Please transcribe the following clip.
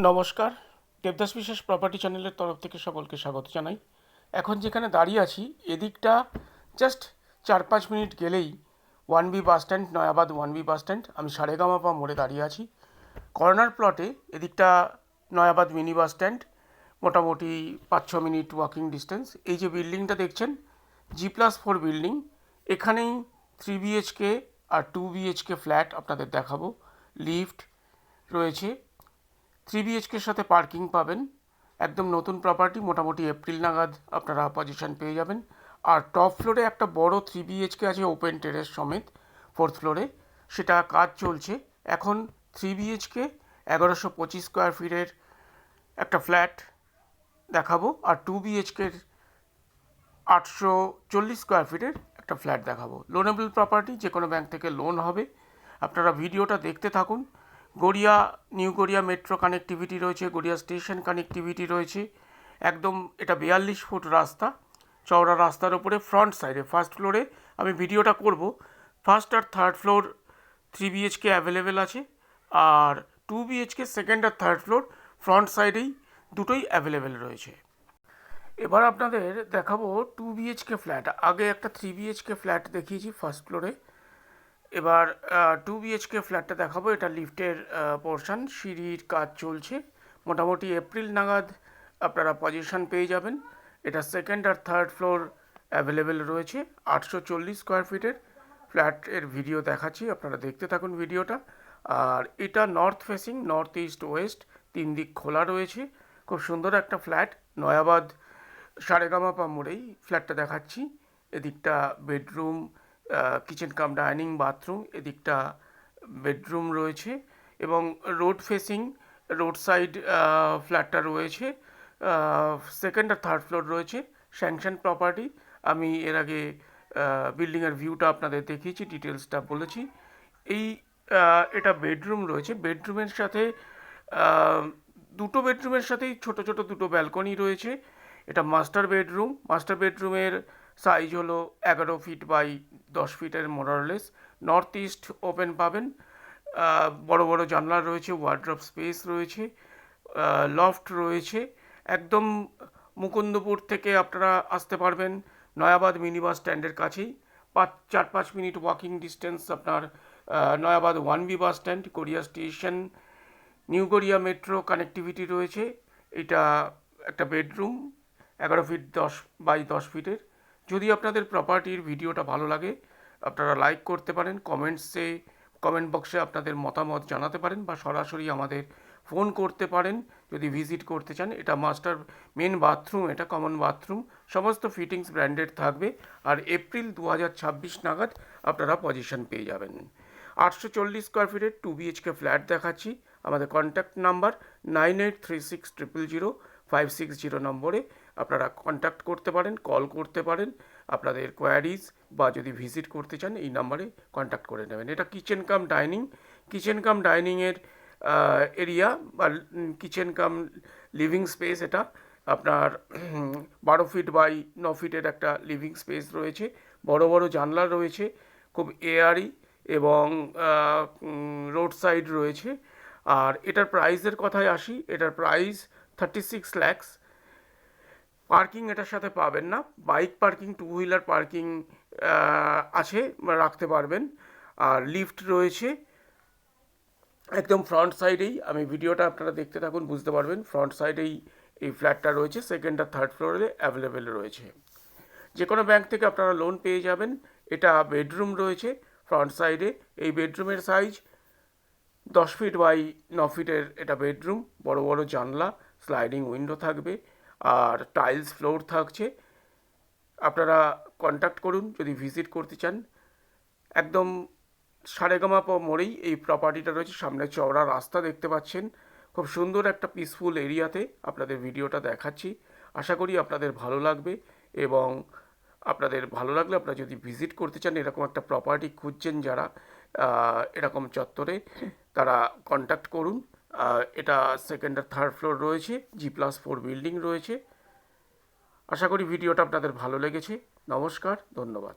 নমস্কার, দেবদাস বিশেষ প্রপার্টি চ্যানেলের তরফ থেকে সকলকে স্বাগত জানাই। এখন যেখানে দাঁড়িয়ে আছি এদিকটা জাস্ট 4-5 মিনিট গেলেই 1B bus stand, Nayabad 1B bus stand. আমি সারেগামাপা মোড়ে দাঁড়িয়ে আছি। কর্নার প্লটে এদিকটা নয়াবাদ মিনি বাস স্ট্যান্ড, মোটামুটি 5-6 মিনিট ওয়াকিং ডিস্টেন্স। এই যে বিল্ডিংটা দেখছেন, G+4 বিল্ডিং, এখানেই 3 BHK আর 2 BHK ফ্ল্যাট আপনাদের দেখাবো। লিফট রয়েছে, 3 BHKর সাথে পার্কিং পাবেন। একদম নতুন প্রপার্টি, মোটামুটি এপ্রিল নাগাদ আপনারা পজিশন পেয়ে যাবেন। আর টপ ফ্লোরে একটা বড় 3 BHK আছে, ওপেন টেরেস সমেত, 4th ফ্লোরে। সেটা কাজ চলছে এখন। 3 BHK 1125 স্কোয়ার ফিটের একটা ফ্ল্যাট দেখাবো, আর 2 BHKর 840 স্কোয়ার ফিটের একটা ফ্ল্যাট দেখাবো। লোনেবল প্রপার্টি, যে কোনো ব্যাংক থেকে লোন হবে। আপনারা ভিডিওটা দেখতে থাকুন। Garia, new Garia metro connectivity রয়েছে, গড়িয়া স্টেশন কানেক্টিভিটি রয়েছে। একদম এটা 42 ফুট রাস্তা, চওড়া রাস্তার ওপরে ফ্রন্ট সাইডে ফার্স্ট ফ্লোরে আমি ভিডিওটা করব। ফার্স্ট আর থার্ড ফ্লোর 3 BHK অ্যাভেলেবেল আছে, আর 2 BHK সেকেন্ড আর থার্ড ফ্লোর ফ্রন্ট সাইডেই দুটোই অ্যাভেলেবেল রয়েছে। এবার আপনাদের দেখাবো 2 BHK ফ্ল্যাট। আগে একটা 3 BHK ফ্ল্যাট দেখিয়েছি ফার্স্ট ফ্লোরে, এবার 2 BHK ফ্ল্যাটটা দেখাবো। এটা লিফটের পোর্শন, সিঁড়ির কাজ চলছে। মোটামুটি এপ্রিল নাগাদ আপনারা পজিশন পেয়ে যাবেন। এটা সেকেন্ড আর থার্ড ফ্লোর অ্যাভেলেবেল রয়েছে। 840 স্কোয়ার ফিটের ফ্ল্যাটের ভিডিও দেখাচ্ছি, আপনারা দেখতে থাকুন ভিডিওটা। আর এটা north facing, north east West, 3 দিক খোলা রয়েছে। খুব সুন্দর একটা ফ্ল্যাট, নয়াবাদ সারেগামাপা মোড়েই ফ্ল্যাটটা দেখাচ্ছি। এদিকটা bedroom, kitchen cum dining, bathroom, এদিকটা বেডরুম রয়েছে এবং রোড ফেসিং, রোড সাইড ফ্ল্যাটটা রয়েছে। সেকেন্ড আর থার্ড ফ্লোর রয়েছে, স্যাংশন প্রপার্টি। আমি এর আগে বিল্ডিংয়ের ভিউটা আপনাদের দেখিয়েছি, ডিটেলসটা বলেছি। এই এটা বেডরুম রয়েছে, বেডরুমের সাথে দুটো বেডরুমের সাথেই ছোট ছোট দুটো ব্যালকনি রয়েছে। এটা মাস্টার বেডরুম। মাস্টার বেডরুমের সাইজ হলো 11 ফিট বাই 10 ফিটের মোরারলেস। নর্থ ইস্ট ওপেন পাবেন, বড় বড় জানলা রয়েছে, ওয়ার্ড্রপ স্পেস রয়েছে, লফট রয়েছে। একদম মুকুন্দপুর থেকে আপনারা আসতে পারবেন নয়াবাদ মিনি বাস স্ট্যান্ডের কাছেই। 4-5 মিনিট ওয়াকিং ডিস্টেন্স আপনার Nayabad 1B bus stand, Garia station, new Garia metro connectivity রয়েছে। এটা একটা বেডরুম, 11 ফিট 10 বাই 10 ফিটের। যদি আপনাদের প্রপার্টির ভিডিওটা ভালো লাগে আপনারা লাইক করতে পারেন, কমেন্ট বক্সে আপনাদের মতামত জানাতে পারেন, বা সরাসরি আমাদের ফোন করতে পারেন যদি ভিজিট করতে চান। এটা মাস্টার মেন বাথরুম, এটা কমন বাথরুম, সমস্ত ফিটিংস ব্র্যান্ডেড থাকবে। আর এপ্রিল 2026 নাগাদ আপনারা পজিশন পেয়ে যাবেন। 840 স্কোয়ার ফিটের 2 BHK ফ্ল্যাট দেখাচ্ছি। আমাদের কন্ট্যাক্ট নাম্বার 9836000560 নম্বরে আপনারা কন্ট্যাক্ট করতে পারেন, কল করতে পারেন। আপনাদের কোয়ারিজ বা যদি ভিজিট করতে চান এই নাম্বারে কন্ট্যাক্ট করে নেবেন। এটা kitchen cum dining, kitchen cum ডাইনিংয়ের এরিয়া বা কিচেন কাম লিভিং স্পেস। এটা আপনার 12 ফিট বাই 9 ফিটের একটা লিভিং স্পেস রয়েছে, বড় বড় জানলা রয়েছে, খুব এয়ারি এবং রোড সাইড রয়েছে। আর এটার প্রাইসের কথায় আসি, এটার প্রাইস 36 lakhs। পার্কিং এটার সাথে পাবেন না, বাইক পার্কিং, 2 হুইলার পার্কিং আছে, রাখতে পারবেন। আর লিফট রয়েছে একদম ফ্রন্ট সাইডেই। আমি ভিডিওটা আপনারা দেখতে থাকুন, বুঝতে পারবেন। ফ্রন্ট সাইডেই এই ফ্ল্যাটটা রয়েছে, সেকেন্ড আর থার্ড ফ্লোরে অ্যাভেলেবেল রয়েছে। যে কোনো ব্যাংক থেকে আপনারা লোন পেয়ে যাবেন। এটা বেডরুম রয়েছে ফ্রন্ট সাইডে। এই বেডরুমের সাইজ 10 ফিট বাই 9 ফিটের এটা বেডরুম, বড় বড় জানলা, স্লাইডিং উইন্ডো থাকবে, আর টাইলস ফ্লোর থাকছে। আপনারা কন্ট্যাক্ট করুন যদি ভিজিট করতে চান। একদম সারেগামাপা মোড়েই এই প্রপার্টিটা রয়েছে, সামনে চওড়া রাস্তা দেখতে পাচ্ছেন। খুব সুন্দর একটা পিসফুল এরিয়াতে আপনাদের ভিডিওটা দেখাচ্ছি। আশা করি আপনাদের ভালো লাগবে, এবং আপনাদের ভালো লাগলে আপনারা যদি ভিজিট করতে চান, এরকম একটা প্রপার্টি খুঁজছেন যারা এরকম চত্বরে, তারা কন্ট্যাক্ট করুন। এটা সেকেন্ড আর থার্ড ফ্লোর রয়েছে, G+4 বিল্ডিং রয়েছে। আশা করি ভিডিওটা আপনাদের ভালো লেগেছে। নমস্কার, ধন্যবাদ।